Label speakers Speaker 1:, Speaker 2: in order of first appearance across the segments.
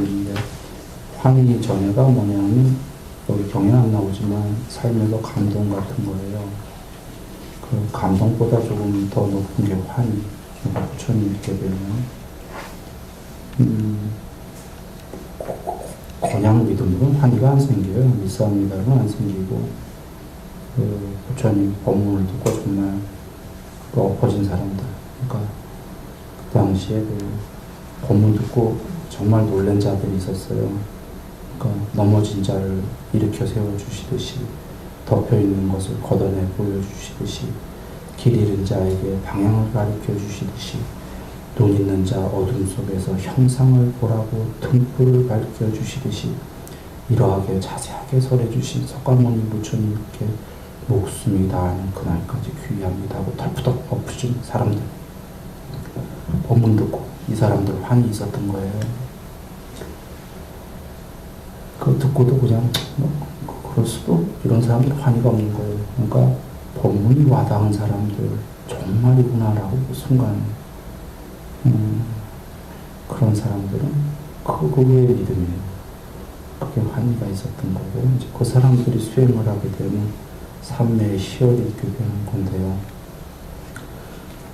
Speaker 1: 있는데, 환희 전해가 뭐냐면, 여기 경에 안 나오지만 삶에서 감동 같은 거예요. 그 감동보다 조금 더 높은 게 환희. 부처님 믿게 되면, 그냥 믿음으로는 환희가 안 생겨요. 믿사옵니다는 안 생기고, 그 부처님 법문을 듣고 정말 그 엎어진 사람들. 그러니까 그 당시에 그 법문 듣고 정말 놀란 자들이 있었어요. 그러니까 넘어진 자를 일으켜 세워주시듯이, 덮여있는 것을 걷어내 보여주시듯이, 길 잃은 자에게 방향을 가르쳐 주시듯이, 눈 있는 자 어둠 속에서 형상을 보라고 등불을 가르쳐 주시듯이, 이러하게 자세하게 설해주신 석가모니 부처님께 목숨이 다하는 그날까지 귀의합니다 하고 털푸덕 엎으신 사람들, 법문 듣고 이 사람들 환히 있었던 거예요. 그거 듣고도 그냥 그럴 수도, 이런 사람들 환희가 없는 거예요. 그러니까 법문이 와닿은 사람들 정말이구나라고 그 순간 그런 사람들은 그거의 믿음이에요. 그게 환희가 있었던 거고, 이제 그 사람들이 수행을 하게 되면 삼매의 희열이 있게 되는 건데요.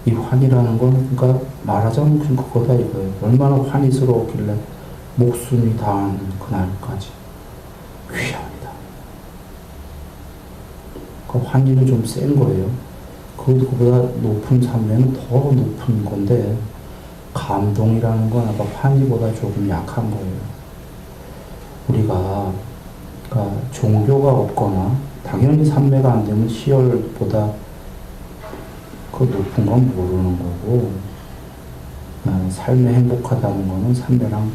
Speaker 1: 이 환희라는 건, 그러니까 말하자면 그거다 이거예요. 얼마나 환희스러웠길래 목숨이 다하는 그날까지 귀합니다. 그 환희는 좀 센 거예요. 그보다 높은 삼매는 더 높은 건데, 감동이라는 건 아까 환희보다 조금 약한 거예요. 우리가 그러니까 종교가 없거나 당연히 삼매가 안 되면 희열보다 그 높은 건 모르는 거고, 삶에 행복하다는 거는 삼매랑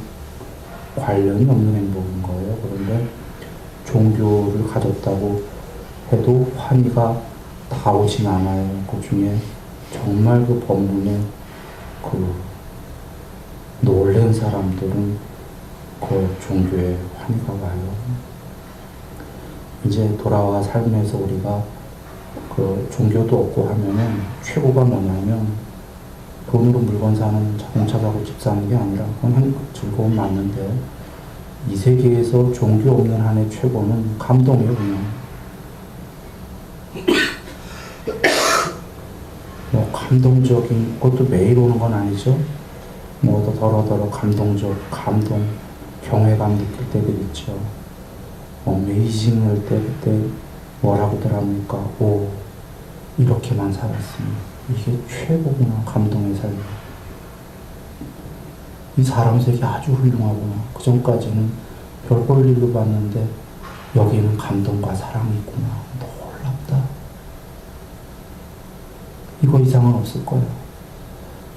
Speaker 1: 관련이 없는 행복인 거예요. 그런데 종교를 가졌다고 해도 환희가 다 오진 않아요. 그 중에 정말 그 법문에 그 놀란 사람들은 그 종교에 환희가 와요. 이제 돌아와 삶에서 우리가 그 종교도 없고 하면은 최고가 뭐냐면, 돈으로 물건 사는 자동차 사고 집 사는 게 아니라, 그건 즐거움 맞는데, 이 세계에서 종교 없는 한의 최고는 감동이에요, 그냥. 뭐 감동적인 것도 매일 오는 건 아니죠. 뭐 더러더러 감동, 경외감 느낄 때들 있죠. 어메이징할 때 그때 뭐라고들 합니까? 오, 이렇게만 살았으니 이게 최고구나, 감동의 삶. 이 사람 세계 아주 훌륭하구나. 그 전까지는 별 볼 일로 봤는데 여기는 감동과 사랑이 있구나. 놀랍다. 이거 이상은 없을 거야.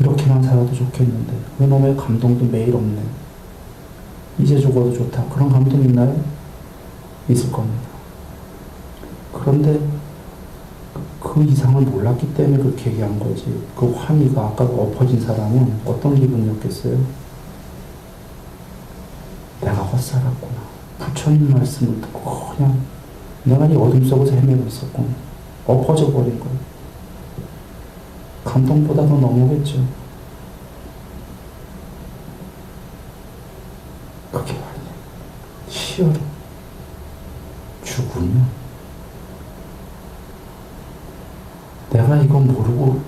Speaker 1: 이렇게만 살아도 좋겠는데 왜 놈의 감동도 매일 없네. 이제 죽어도 좋다. 그런 감동 있나요? 있을 겁니다. 그런데 그 이상을 몰랐기 때문에 그렇게 얘기한 거지. 그 환희가, 아까 엎어진 사람은 어떤 기분이었겠어요? 내가 헛살았구나. 부처님 말씀을 듣고 그냥 내가 이 어둠 속에서 헤매고 있었구나. 엎어져 버린 거예요. 감동보다 더 넘어겠죠. 그게 아니에요. 희열이. 죽으면 내가 이거 모르고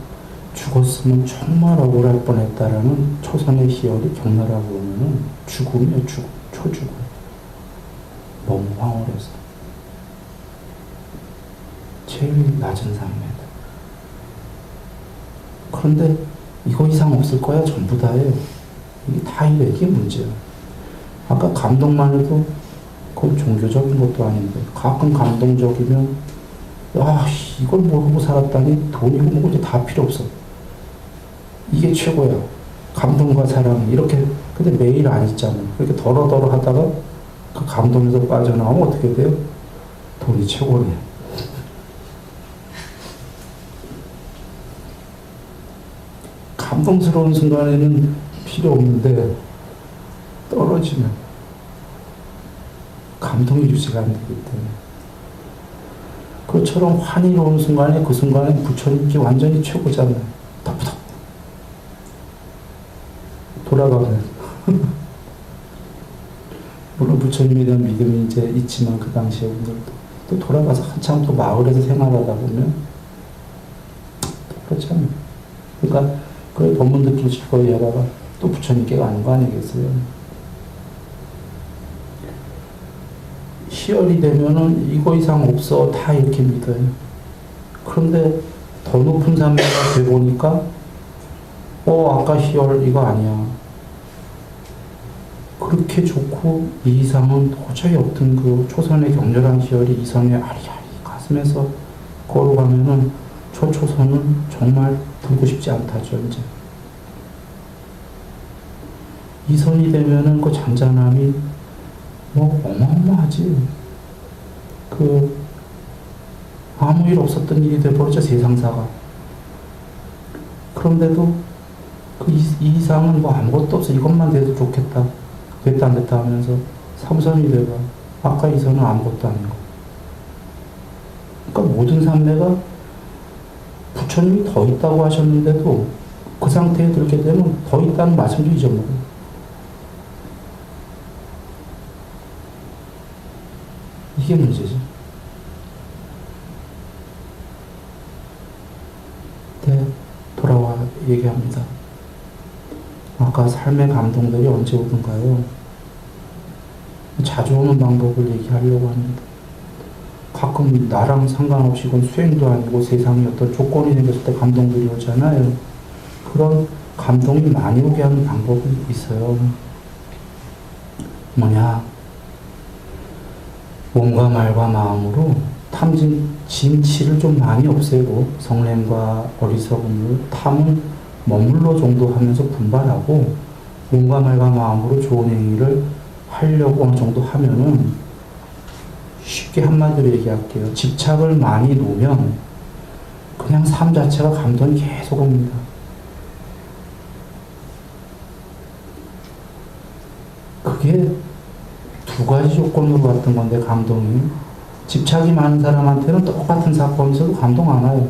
Speaker 1: 죽었으면 정말 억울할 뻔했다라는 초선의 희열이 격렬하고 오면은 죽으면 초죽어요. 너무 황홀해서. 제일 낮은 상매다. 그런데 이거 이상 없을 거야. 전부 다예요. 이게 다 이게 문제야. 아까 감동만 해도 그건 종교적인 것도 아닌데, 가끔 감동적이면 이걸 모르고 살았다니 돈이고 뭐고 이제 다 필요 없어. 이게 최고야. 감동과 사랑 이렇게. 근데 매일 안 있잖아. 그렇게 덜어덜어 하다가 그 감동에서 빠져나오면 어떻게 돼요? 돈이 최고네. 감동스러운 순간에는 필요 없는데 떨어지면 감동이 유지가 안 되기 때문에. 그처럼 환희로운 순간에, 그 순간에 부처님께 완전히 최고잖아요. 덕덕. 돌아가면. 물론 부처님에 대한 믿음이 이제 있지만 그 당시에 분들도 또 돌아가서 한참 또 마을에서 생활하다 보면 그렇지 않아요. 그러니까 그 법문 듣기 싶어 얘다가 또 부처님께 가는 거 아니겠어요? 희열이 되면은 이거 이상 없어 다 이렇게 믿어요. 그런데 더 높은 산매가 돼보니까 아까 희열 이거 아니야. 그렇게 좋고 이 이상은 도저히 없던 그 초선의 격렬한 희열이 이선의 아리아리 가슴에서 걸어가면은 저 초선은 정말 들고 싶지 않다죠, 이제. 이선이 되면은 그 잔잔함이 어마어마하지. 아무 일 없었던 일이 돼버렸죠, 세상사가. 그런데도 이 이상은 아무것도 없어. 이것만 돼도 좋겠다. 됐다 안 됐다 하면서 삼선이 돼봐. 아까 이선은 아무것도 아니고. 그러니까 모든 삼매가 부처님이 더 있다고 하셨는데도 그 상태에 들게 되면 더 있다는 말씀도 잊어먹어요. 이게 문제지. 네, 돌아와 얘기합니다. 아까 삶의 감동들이 언제 오던가요? 자주 오는 방법을 얘기하려고 합니다. 가끔 나랑 상관없이 이건 수행도 아니고 세상에 어떤 조건이 생겼을 때 감동들이 오잖아요. 그런 감동이 많이 오게 하는 방법이 있어요. 뭐냐? 몸과 말과 마음으로 진치를 좀 많이 없애고 성냄과 어리석음을 탐은 머물러 정도 하면서 분발하고 몸과 말과 마음으로 좋은 행위를 하려고 어느 정도 하면은 쉽게 한마디로 얘기할게요. 집착을 많이 놓으면 그냥 삶 자체가 감동이 계속 옵니다. 그게 두 가지 조건으로 왔던 건데 감동이 집착이 많은 사람한테는 똑같은 사건에서도 감동 안 와요.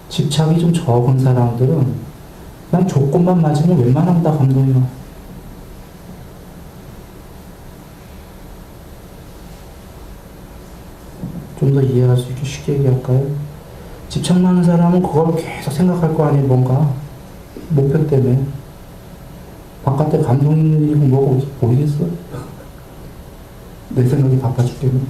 Speaker 1: 집착이 좀 적은 사람들은 그냥 조건만 맞으면 웬만하면 다 감동이 와. 좀 더 이해할 수 있게 쉽게 얘기할까요? 집착 많은 사람은 그걸 계속 생각할 거 아니에요, 뭔가. 목표 때문에. 바깥에 감동 있는 일이고 뭐고 보이겠어? 내 생각이 바빠 죽겠네.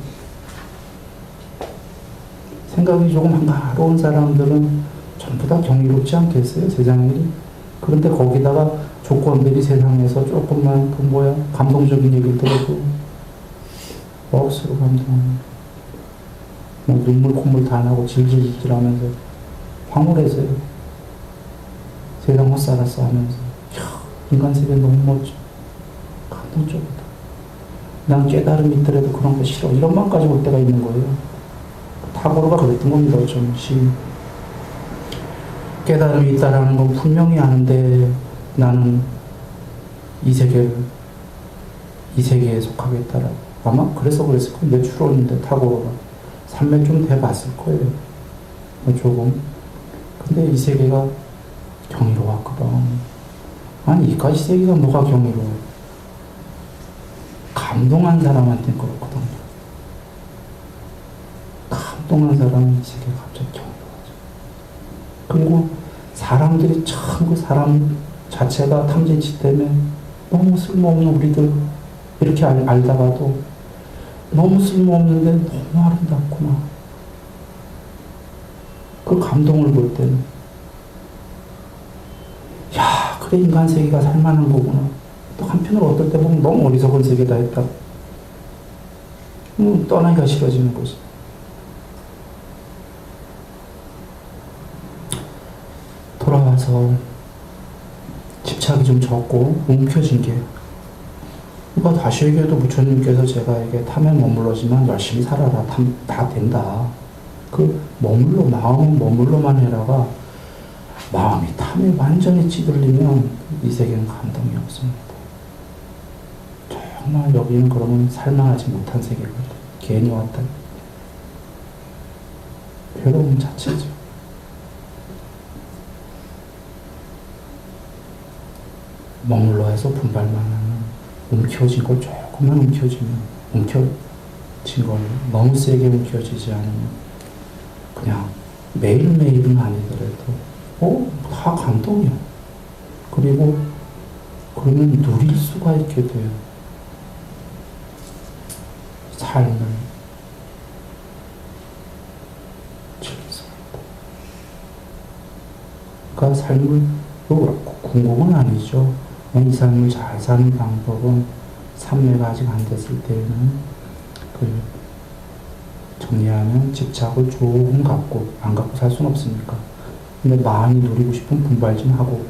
Speaker 1: 생각이 조금 한가로운 사람들은 전부 다 경이롭지 않겠어요? 세상 일이. 그런데 거기다가 조건들이 세상에서 조금만 감동적인 얘기를 들어도 억수로 감동합니다. 눈물 콧물 다 나고 질질질 하면서 황홀해져요. 세상 못 살았어 하면서 인간 세계 너무 멋져. 감동적이다. 난 깨달음이 있더라도 그런 거 싫어. 이런 마음까지 올 때가 있는 거예요. 타고로가 그랬던 겁니다. 어쩌면 깨달음이 있다라는 건 분명히 아는데 나는 이 세계에 속하겠다라고. 아마 그래서 그랬을 거예요. 내 추론인데 타고로가. 삶에 좀 돼봤을 거예요. 조금. 근데 이 세계가 경이로웠거든. 아니 이까지 세계가 뭐가 경이로워. 감동한 사람한테는 그렇거든요. 감동한 사람은 이 세계가 갑자기 경이로워져. 그리고 사람들이 참 그 사람 자체가 탐진치 때문에 너무 쓸모없는 우리들 이렇게 알다가도 너무 쓸모없는데 너무 아름답구나. 그 감동을 볼 때는 야 그래 인간 세계가 살만한 거구나. 또 한편으로 어떨 때 보면 너무 어리석은 세계다 했다. 떠나기가 싫어지는 거지. 돌아와서 집착이 좀 적고 움켜진 게 그러니까 다시 얘기해도 부처님께서 제가 이게 탐에 머물러지만 열심히 살아라. 다 된다. 마음은 머물러만 해라가 마음이 탐에 완전히 찌들리면 이 세계는 감동이 없습니다. 정말 여기는 그러면 살만하지 못한 세계거든. 괜히 왔다. 괴로움 자체죠. 머물러 해서 분발만 하는 움켜진 걸 조금만 움켜진 걸 너무 세게 움켜지지 않으면 그냥 매일매일은 아니더라도 다 감동이야. 그리고 그러면 누릴 수가 있게 돼요. 삶을 즐길 수가 있다. 그러니까 삶을 궁극은 아니죠. 이 삶을 잘 사는 방법은 삼매가 아직 안 됐을 때는 정리하면 집착을 조금 갖고 안 갖고 살 수는 없으니까. 근데 많이 누리고 싶은 분발 좀 하고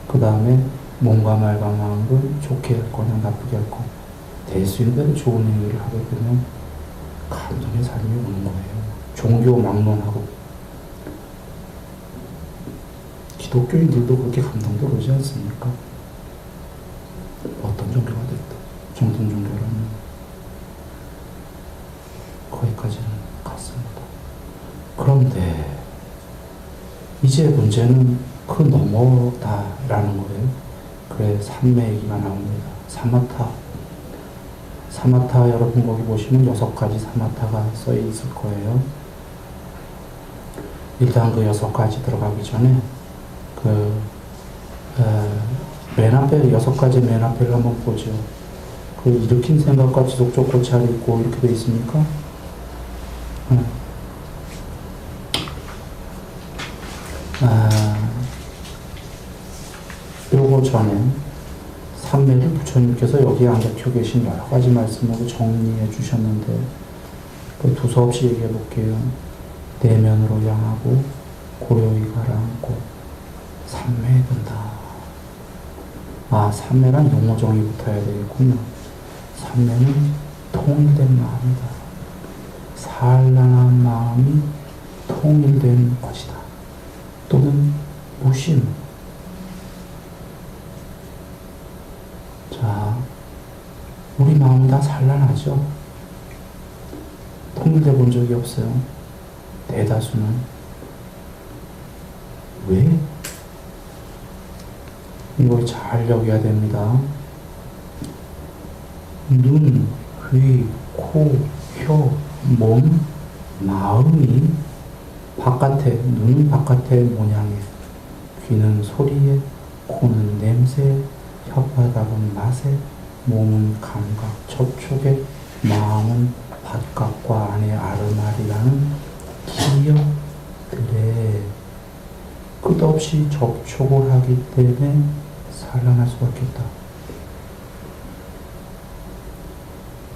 Speaker 1: 그 다음에 몸과 말과 마음을 좋게 할 거냐 나쁘게 할 거냐 될 수 있는 대로 좋은 행위를 하게 되면 감동의 삶이 오는 거예요. 종교 막론하고 기독교인들도 그렇게 감동도 오지 않습니까? 어떤 종교가 됐든 정통 종교라면 거기까지는 갔습니다. 그런데 이제 문제는 그 너머다라는 거예요. 그래 삼매 얘기가 나옵니다. 사마타 여러분 거기 보시면 6가지 사마타가 써 있을 거예요. 일단 그 6가지 들어가기 전에 맨 앞에 6가지 맨 앞에를 한번 보죠. 그 일으킨 생각과 지속적 고찰이 있고 이렇게 돼 있습니까? 요거 전에 삼매를 부처님께서 여기에 안 적혀 계신 여러 가지 말씀으로 정리해 주셨는데 그 두서없이 얘기해 볼게요. 내면으로 향하고 고요히 가라앉고 삼매에 든다. 삼매란 용어정의 붙어야 되겠군요. 삼매는 통일된 마음이다. 산란한 마음이 통일된 것이다. 또는 무심. 자, 우리 마음 다 산란하죠? 통일돼 본 적이 없어요. 대다수는. 왜? 이걸 잘 여겨야 됩니다. 눈, 귀, 코, 혀, 몸, 마음이 바깥에, 눈은 바깥의 모양에, 귀는 소리에, 코는 냄새에, 혓바닥은 맛에, 몸은 감각, 접촉에, 마음은 바깥과 안의 아르마리라는 기억들에 끝없이 접촉을 하기 때문에 산란할 수밖에 없다.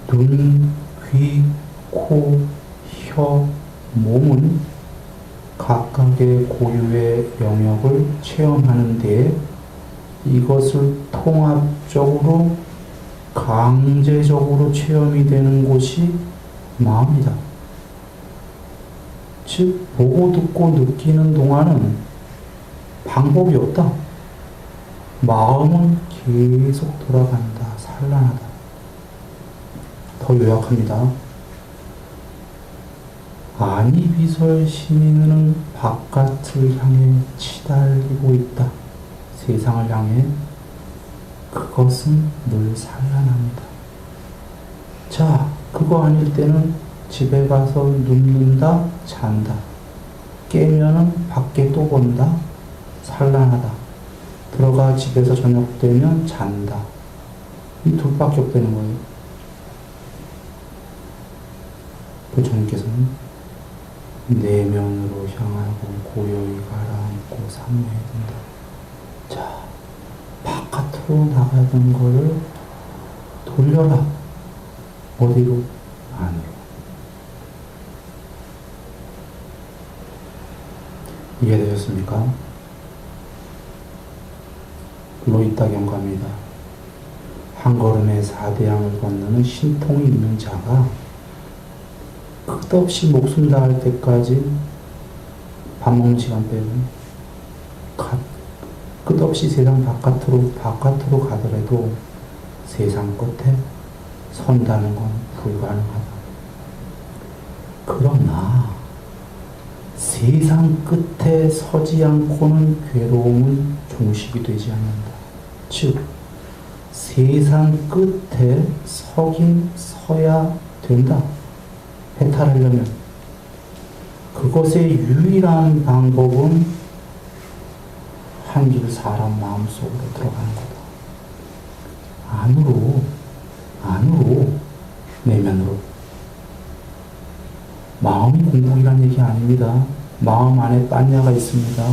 Speaker 1: 눈, 귀, 코, 혀, 몸은 각각의 고유의 영역을 체험하는 데에 이것을 통합적으로 강제적으로 체험이 되는 곳이 마음이다. 즉 보고 듣고 느끼는 동안은 방법이 없다. 마음은 계속 돌아간다. 산란하다. 더 요약합니다. 아니비설 시민은 바깥을 향해 치달리고 있다. 세상을 향해. 그것은 늘 산란합니다. 자, 그거 아닐 때는 집에 가서 눕는다, 잔다. 깨면은 밖에 또 본다, 산란하다. 들어가 집에서 저녁 되면 잔다. 이 둘밖에 없다는 거예요. 부처님께서는 내면으로 향하고 고요히 가라앉고 삼매에 든다. 자, 바깥으로 나가던 거를 돌려라. 어디로? 안으로. 이해되셨습니까? 로이타 경감이다. 한 걸음에 4대양을 건너는 신통이 있는 자가 끝없이 목숨 다할 때까지 밥 먹는 시간 빼면 끝없이 세상 바깥으로 가더라도 세상 끝에 선다는 건 불가능하다. 그러나 세상 끝에 서지 않고는 괴로움은 종식이 되지 않는다. 즉 세상 끝에 서긴 서야 된다. 해탈하려면. 그것의 유일한 방법은 한 길 사람 마음속으로 들어가는 거다. 안으로, 내면으로. 마음이 공복이란 얘기 아닙니다. 마음 안에 빤냐가 있습니다.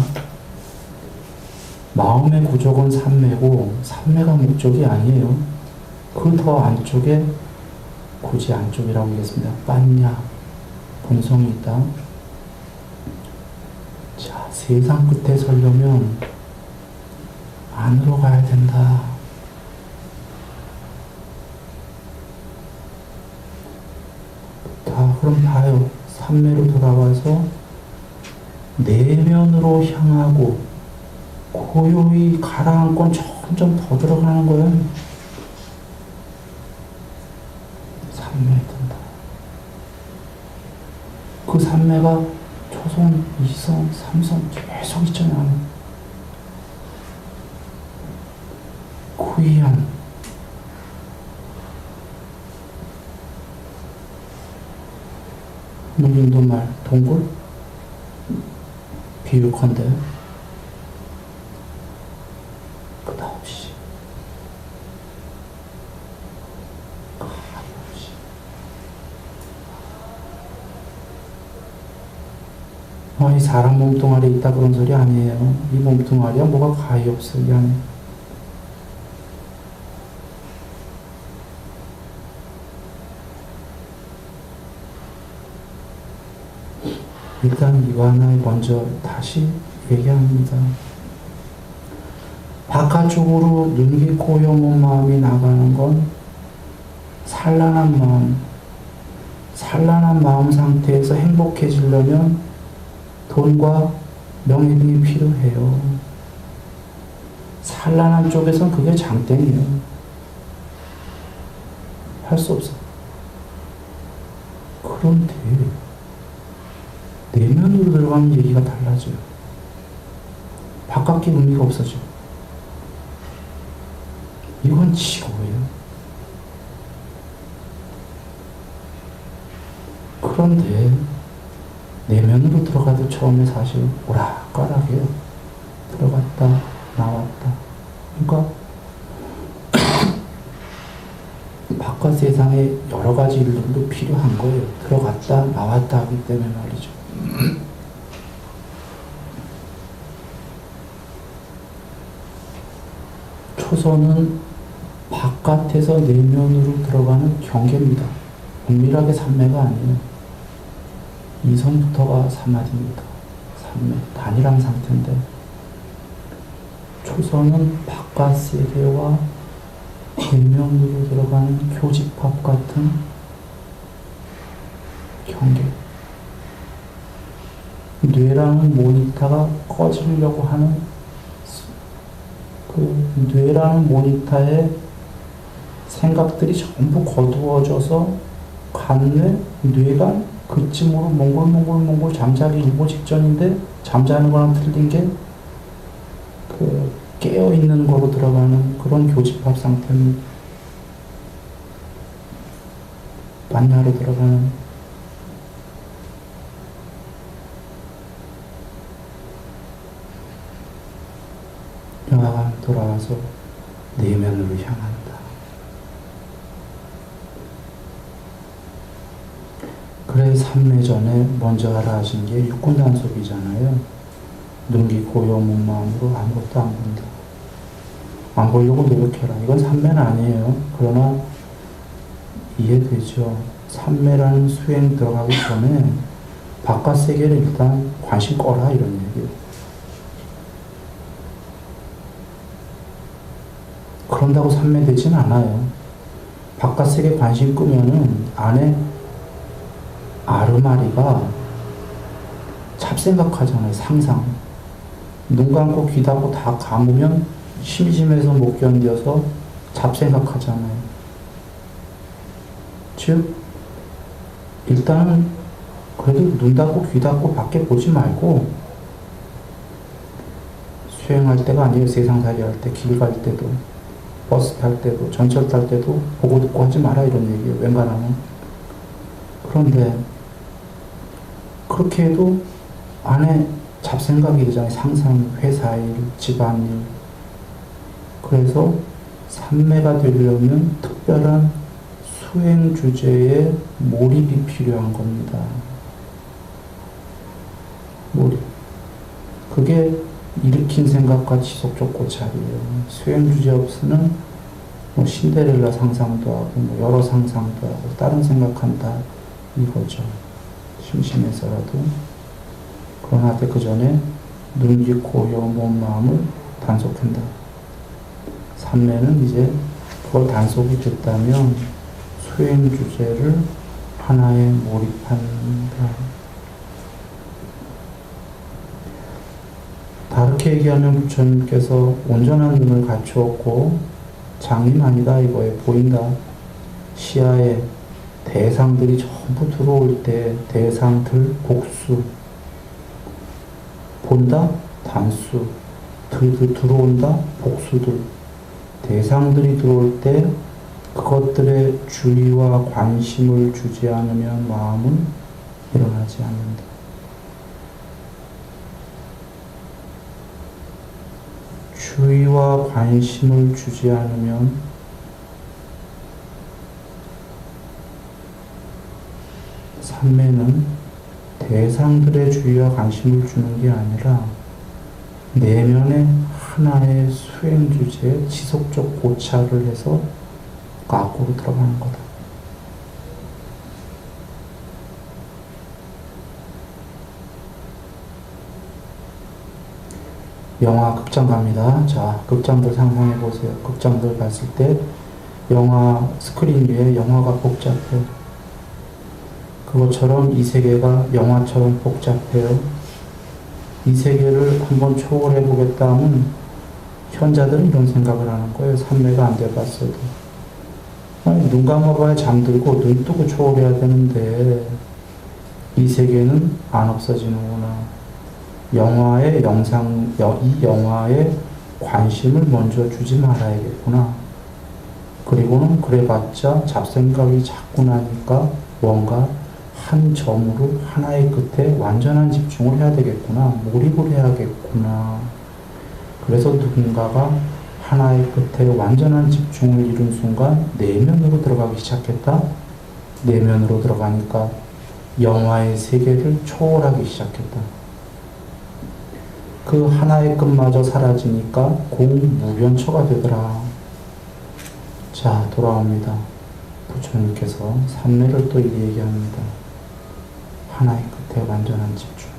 Speaker 1: 마음의 구족은 삼매고 삼매가 목적이 아니에요. 그 더 안쪽에 굳이 안쪽이라고 하겠습니다. 빤냐, 본성이 있다. 자, 세상 끝에 서려면 안으로 가야 된다. 자, 그럼 봐요. 삼매로 돌아와서 내면으로 향하고 고요히 가라앉고 점점 더 들어가는 거예요. 삼매에 든다. 그 삼매가 초선, 이선, 삼선 계속 있잖아요. 구이한 인도말 동굴 비유컨대 끝없이 이 사람 몸뚱아리에 있다 그런 소리 아니에요. 이 몸뚱아리야 뭐가 가히 없어 이 안에. 일단 이거 하나 먼저 다시 얘기합니다. 바깥쪽으로 눈이 고요한 마음이 나가는 건 산란한 마음 상태에서 행복해지려면 돈과 명예 등이 필요해요. 산란한 쪽에선 그게 장땡이에요. 할 수 없어. 그런데 내면으로 들어가면 얘기가 달라져요. 바깥의 의미가 없어져. 이건 치고예요. 그런데 내면으로 들어가도 처음에 사실 오락가락해요. 들어갔다 나왔다. 그러니까 바깥 세상에 여러 가지 일들도 필요한 거예요. 들어갔다 나왔다 하기 때문에 말이죠. 초선은 바깥에서 내면으로 들어가는 경계입니다. 엄밀하게 삼매가 아니에요. 이선부터가 사마디입니다. 삼매, 단일한 상태인데 초선은 바깥 세계와 내면으로 들어가는 교집합 같은 경계. 뇌라는 모니터가 꺼지려고 하는 그 뇌라는 모니터의 생각들이 전부 거두어져서 간뇌, 뇌가 그쯤으로 몽골 잠자기 일보 직전인데 잠자는 거랑 틀린 게 그 깨어있는 거로 들어가는 그런 교집합 상태는 반야로 들어가는 영화가 돌아와서 내면으로 향한다. 그래 삼매 전에 먼저 하라 하신 게 육군단속이잖아요. 눈기 고요한 마음으로 아무것도 안 본다. 안 보려고 노력해라. 이건 삼매는 아니에요. 그러나 이해되죠. 삼매라는 수행 들어가기 전에 바깥 세계를 일단 관심 꺼라 이런 얘기예요. 그런다고 삼매되진 않아요. 바깥 세계 관심 끄면은 안에 아르마리가 잡생각하잖아요. 상상. 눈 감고 귀 닫고 다 감으면 심심해서 못 견뎌서 잡생각하잖아요. 즉 일단은 그래도 눈 닫고 귀 닫고 밖에 보지 말고 수행할 때가 아니에요. 세상살이 할 때, 길 갈 때도 버스 탈 때도, 전철 탈 때도 보고 듣고 하지 마라 이런 얘기예요. 웬간하면. 그런데 그렇게 해도 안에 잡생각이 되잖아요. 상상, 회사 일, 집안 일. 그래서 삼매가 되려면 특별한 수행 주제에 몰입이 필요한 겁니다. 몰입. 그게 일으킨 생각과 지속적 고찰이에요. 수행 주제 없이는 뭐 신데렐라 상상도 하고 뭐 여러 상상도 하고 다른 생각한다 이거죠. 심심해서라도. 그러나 그 전에 눈, 귀, 코, 혀, 몸, 마음을 단속한다. 삼매는 이제 그걸 단속이 됐다면 수행 주제를 하나에 몰입한다. 다르게 얘기하면 부처님께서 온전한 눈을 갖추었고 장님 아니다 이거에 보인다. 시야에 대상들이 전부 들어올 때 대상들 복수 본다 단수 들어온다 복수들 대상들이 들어올 때 그것들의 주의와 관심을 주지 않으면 마음은 일어나지 않는다. 주의와 관심을 주지 않으면 삼매는 대상들의 주의와 관심을 주는 게 아니라 내면의 하나의 수행 주제에 지속적 고찰을 해서 앞으로 들어가는 거다. 영화 극장 갑니다. 자, 극장들 상상해 보세요. 극장들 갔을 때 영화 스크린 위에 영화가 복잡해요. 그것처럼 이 세계가 영화처럼 복잡해요. 이 세계를 한번 초월해 보겠다 하면 현자들은 이런 생각을 하는 거예요. 삼매가 안 돼봤어도. 아니, 눈 감아봐야 잠들고 눈 뜨고 초월해야 되는데 이 세계는 안 없어지는구나. 영화의 이 영화에 관심을 먼저 주지 말아야겠구나. 그리고는 그래봤자 잡생각이 자꾸 나니까 뭔가 한 점으로 하나의 끝에 완전한 집중을 해야 되겠구나. 몰입을 해야겠구나. 그래서 누군가가 하나의 끝에 완전한 집중을 이룬 순간 내면으로 들어가기 시작했다. 내면으로 들어가니까 영화의 세계를 초월하기 시작했다. 그 하나의 끝마저 사라지니까 공무변처가 되더라. 자, 돌아옵니다. 부처님께서 삼매를 또 이렇게 얘기합니다. 하나의 끝에 완전한 집중.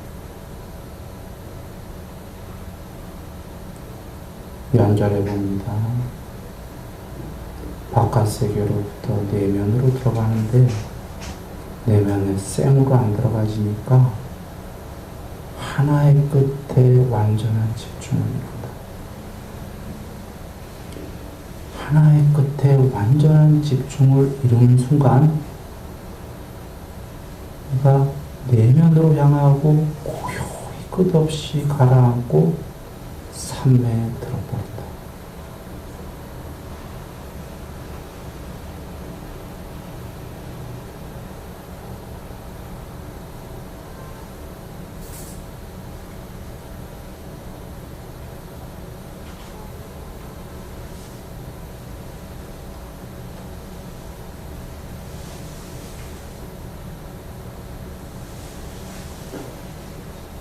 Speaker 1: 연절해 봅니다. 바깥 세계로부터 내면으로 들어가는데 내면에 쌩으로 안 들어가지니까 하나의 끝에 완전한 집중을 이룬다. 하나의 끝에 완전한 집중을 이루는 순간 내가 내면으로 향하고 고요히 끝없이 가라앉고 삼매에 들어버린다.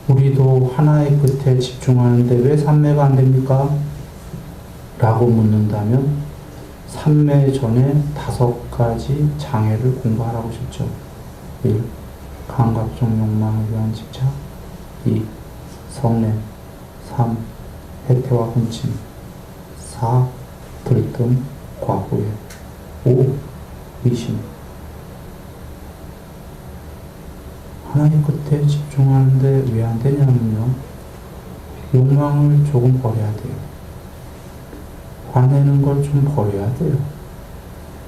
Speaker 1: 우리도 하나의 끝에 집중하는데 왜 삼매가 안 됩니까? 라고 묻는다면 삼매 전에 5가지 장애를 공부하라고 싶죠. 1. 감각적 욕망에 대한 집착. 2. 성냄. 3. 해태와 hun침. 4. 들뜸, 과후회. 5. 의심. 하나의 끝에 집중하는데 왜 안 되냐면요. 욕망을 조금 버려야 돼요. 화내는 걸 좀 버려야 돼요.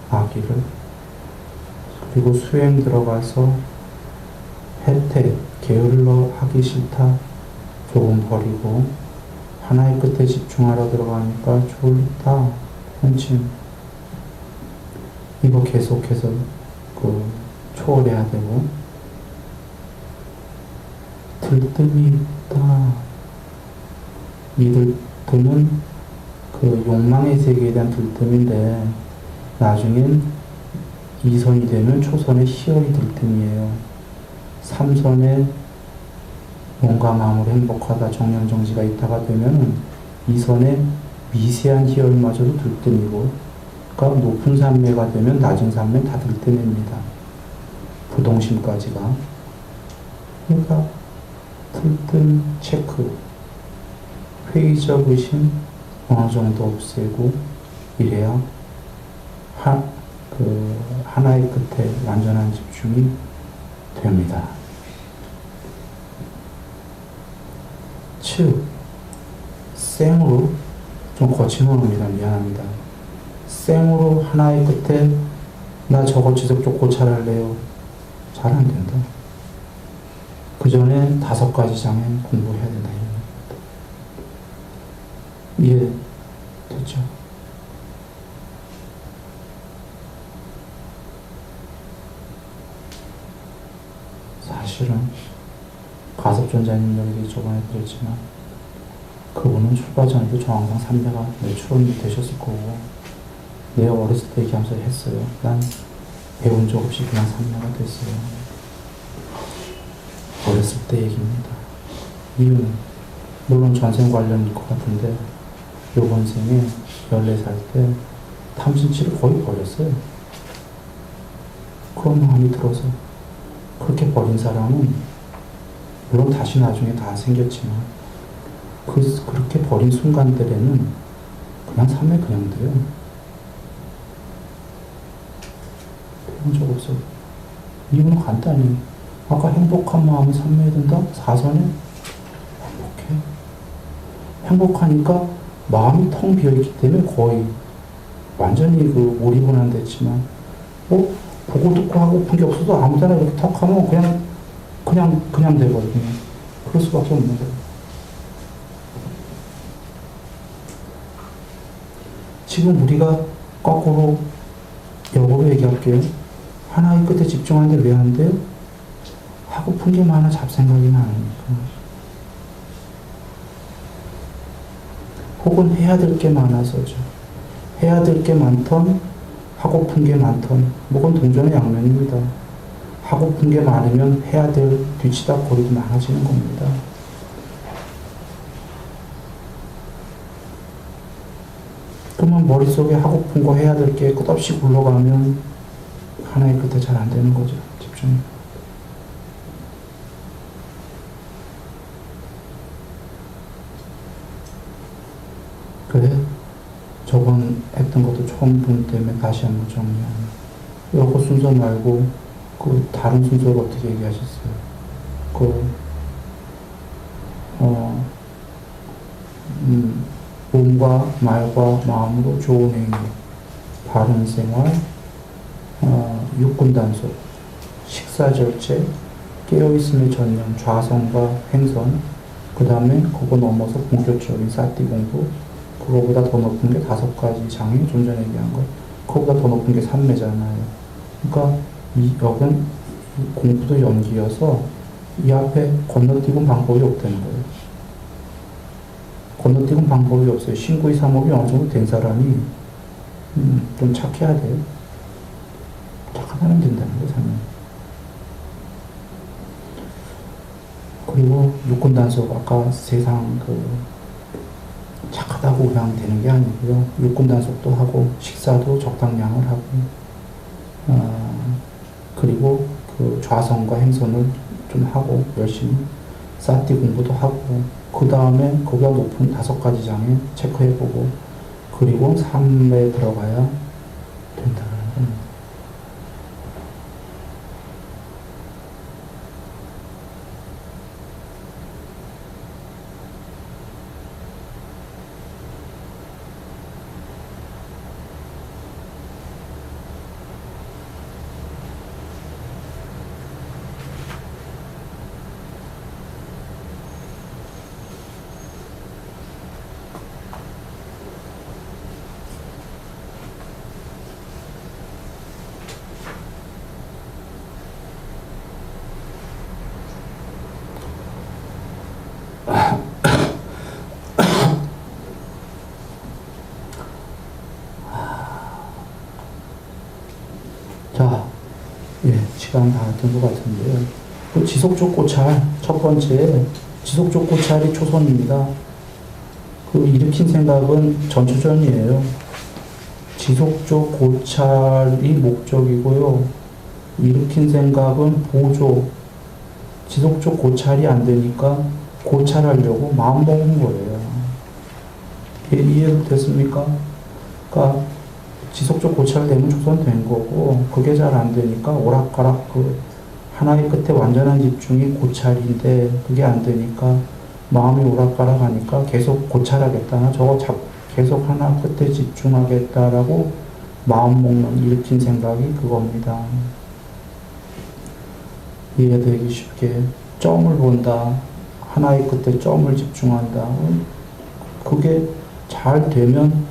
Speaker 1: 악의를. 그리고 수행 들어가서 해태, 게을러 하기 싫다 조금 버리고 하나의 끝에 집중하러 들어가니까 졸립다 현침. 이거 계속해서 초월해야 되고, 들뜸이 있다. 이 들뜸은 욕망의 세계에 대한 들뜸인데, 나중엔 2선이 되면 초선의 희열이 들뜸이에요. 3선에 뭔가 마음으로 행복하다, 정령정지가 있다가 되면 2선에 미세한 희열마저도 들뜸이고, 그러니까 높은 산매가 되면 낮은 산매 다 들뜸입니다. 부동심까지가. 그러니까 들뜸 체크, 회의적 의심 어느 정도 없애고 이래야 하나의 끝에 완전한 집중이 됩니다. 즉, 생으로, 좀 거친 언어입니다. 미안합니다. 생으로 하나의 끝에 나 저거 지속적 고찰할래요. 잘 안 된다. 그 전에 5가지 장애 공부해야 된다. 이해됐죠? 사실은 가섭존자님 여기 저번에 드렸지만 그분은 출가 전에도 정황상 3대가 추론이 되셨을 거고, 내 어렸을 때 얘기하면서 했어요. 난 배운 적 없이 그냥 3대가 됐어요. 어렸을 때 얘기입니다. 이유는 물론 전생 관련일 것 같은데 요번 생에 14살 때 탐진치를 거의 버렸어요. 그런 마음이 들어서. 그렇게 버린 사람은 물론 다시 나중에 다 생겼지만 그렇게 버린 순간들에는 그냥 삶에 그냥 돼요. 배운 적 없어요. 이유는 간단히 아까 행복한 마음이 삶에 든다? 4선에 행복해. 행복하니까 마음이 텅 비어있기 때문에 거의 완전히 몰입은 안 됐지만 보고 듣고 하고픈 게 없어도 아무 데나 이렇게 턱 하면 그냥 돼버리거든요. 그럴 수밖에 없는 거예요. 지금 우리가 거꾸로 역으로 얘기할게요. 하나의 끝에 집중하는데 왜 안 돼요? 하고픈 게 많아, 잡생각이 많으니까. 혹은 해야 될 게 많아서죠. 해야 될 게 많던, 하고픈 게 많던, 그건 동전의 양면입니다. 하고픈 게 많으면 해야 될 뒤치다거리도 많아지는 겁니다. 그러면 머릿속에 하고픈 거 해야 될 게 끝없이 굴러가면 하나의 끝에 잘 안 되는 거죠. 집중이. 그래? 저번 했던 것도 처음 분 때문에 다시 한번 정리하면. 요거 순서 말고, 다른 순서를 어떻게 얘기하셨어요? 몸과 말과 마음으로 좋은 행위, 바른 생활, 육군단속, 식사절제, 깨어있음의 전념, 좌선과 횡선, 그 다음에 그거 넘어서 본격적인 사티 공부, 그거보다 더 높은 게 5가지 장애, 좀 전에 얘기한 거, 그거보다 더 높은 게 삼매잖아요. 그러니까 이 역은 공부도 연기여서 이 앞에 건너뛰고 방법이 없다는 거예요. 건너뛰고 방법이 없어요. 신구의 사목이 어느 정도 된 사람이 좀 착해야 돼요. 착하다면 된다는 거예요, 사람은. 그리고 육군단속, 아까 세상 착하다고 그냥 되는 게 아니고요. 육군단속도 하고, 식사도 적당량을 하고, 그리고 좌선과 행선을 좀 하고, 열심히 사티 공부도 하고, 그 다음에 거기가 높은 5가지 장에 체크해보고, 그리고 3에 들어가야 된다는 겁니다. 예, 시간 다 된 것 같은데요. 그 지속적 고찰, 첫 번째, 지속적 고찰이 초선입니다. 그 일으킨 생각은 전초전이에요. 지속적 고찰이 목적이고요. 일으킨 생각은 보조. 지속적 고찰이 안 되니까 고찰하려고 마음먹은 거예요. 이해됐습니까? 그러니까 지속적 고찰되면 초선된 거고, 그게 잘 안 되니까 오락가락 그 하나의 끝에 완전한 집중이 고찰인데, 그게 안 되니까 마음이 오락가락 하니까 계속 고찰하겠다. 저거 계속 하나 끝에 집중하겠다라고 마음먹는 일으킨 생각이 그겁니다. 이해되기 쉽게 점을 본다. 하나의 끝에 점을 집중한다. 그게 잘 되면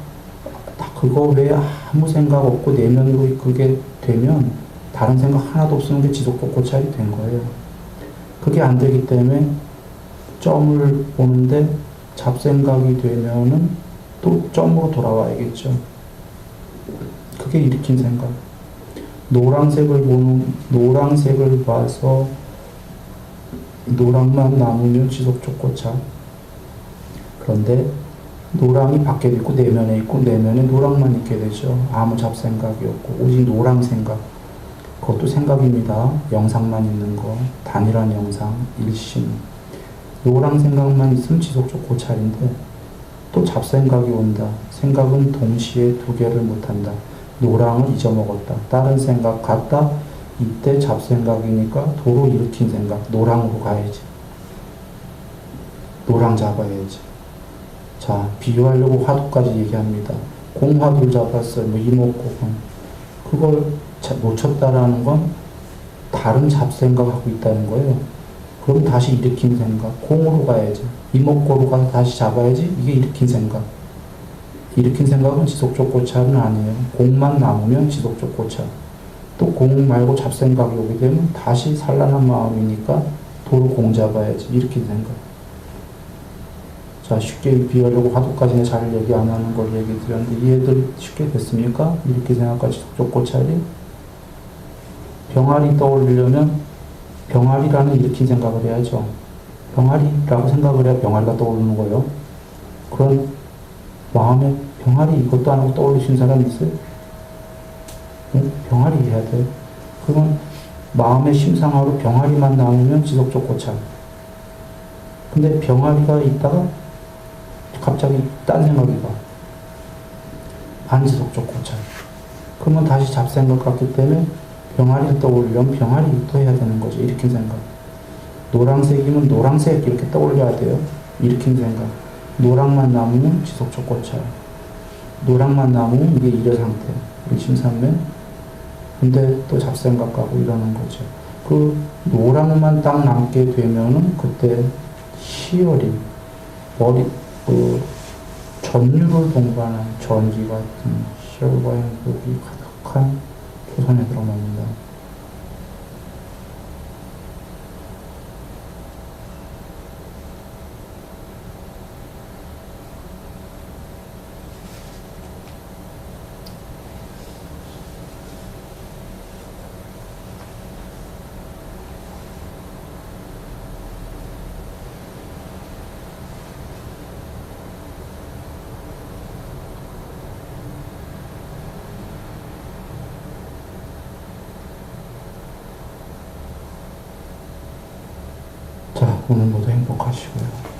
Speaker 1: 그거 외에 아무 생각 없고 내면으로 그게 되면 다른 생각 하나도 없는 게 지속적 고찰이 된 거예요. 그게 안 되기 때문에 점을 보는데 잡생각이 되면은 또 점으로 돌아와야겠죠. 그게 일으킨 생각. 노란색을 봐서 노랑만 남으면 지속적 고찰. 그런데 노랑이 밖에 있고 내면에 있고 내면에 노랑만 있게 되죠. 아무 잡생각이 없고 오직 노랑 생각. 그것도 생각입니다. 영상만 있는 거. 단일한 영상, 일심. 노랑 생각만 있으면 지속적 고찰인데 또 잡생각이 온다. 생각은 동시에 두 개를 못한다. 노랑을 잊어먹었다. 다른 생각 같다. 이때 잡생각이니까 도로 일으킨 생각. 노랑으로 가야지. 노랑 잡아야지. 자, 비유하려고 화두까지 얘기합니다. 공화두를 잡았어요. 뭐 이목구공. 그걸 놓쳤다라는 건 다른 잡생각하고 있다는 거예요. 그럼 다시 일으킨 생각. 공으로 가야지. 이목구로 가서 다시 잡아야지. 이게 일으킨 생각. 일으킨 생각은 지속적 고찰은 아니에요. 공만 남으면 지속적 고찰. 또 공 말고 잡생각이 오게 되면 다시 산란한 마음이니까 도로 공 잡아야지. 일으킨 생각. 자, 쉽게 비하려고 화두까지는 잘 얘기 안 하는 걸 얘기 드렸는데 이해들 쉽게 됐습니까? 이렇게 생각과 지속적 고찰이. 병아리 떠올리려면 병아리라는 일으킨 생각을 해야죠. 병아리라고 생각을 해야 병아리가 떠오르는 거예요. 그런 마음에 병아리 이것도 안 하고 떠올리신 사람 있어요? 응? 병아리 해야 돼요. 그러면 마음의 심상하로 병아리만 남으면 지속적 고찰. 근데 병아리가 있다가 갑자기 딴 생각이 가. 반지속적 고찰. 그러면 다시 잡생각 같기 때문에 병아리를 떠올리려면 병아리부터 해야 되는 거죠. 일으킨 생각. 노란색이면 노란색 이렇게 떠올려야 돼요. 일으킨 생각. 노랑만 남으면 지속적 고찰. 노랑만 남으면 이게 일의 상태. 일심산면. 근데 또 잡생각 가고 이러는 거죠. 그 노랑만 딱 남게 되면은 그때 희열이 전율을 동반한 전기 같은 희열과 행복이 가득한 초선에 들어갑니다. 자, 오늘 모두 행복하시고요.